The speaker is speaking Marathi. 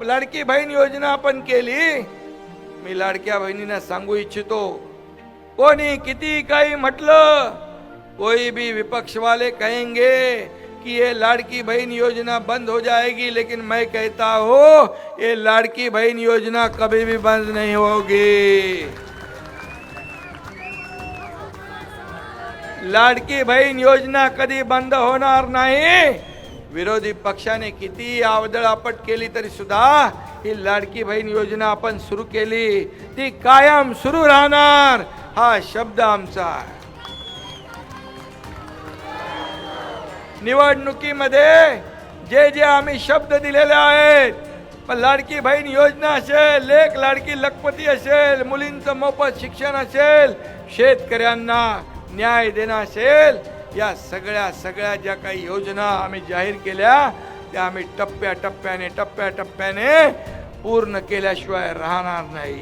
लाडकी बहीण योजना आपण केली. मी लाडक्या बहिणींना सांगू इच्छितो, कोणी किती काही म्हटलं, कोई भी विपक्ष वाले कहेंगे कि ये लाड़की बहन योजना बंद हो जाएगी, लेकिन मैं कहता हूँ ये लाड़की बहन योजना कभी भी बंद नहीं होगी. लाडकी बहीण योजना कधी बंद होणार नाही. विरोधी पक्षाने किती आवदळापट केली तरी सुद्धा ही लाडकी बहीण योजना आपण सुरू केली, ती कायम सुरू राहणार हा शब्द आमचा आहे. निवडणुकीमध्ये जे जे आम्ही शब्द दिलेले आहेत, पण लाडकी बहीण योजना असेल, लेक लाडकी लखपती असेल, मुलींचं मोफत शिक्षण असेल, शेतकऱ्यांना न्याय देणं असेल, या सगळ्या ज्या काही योजना आम्ही जाहीर केल्या त्या आम्ही टप्प्याटप्प्याने पूर्ण केल्याशिवाय राहणार नाही.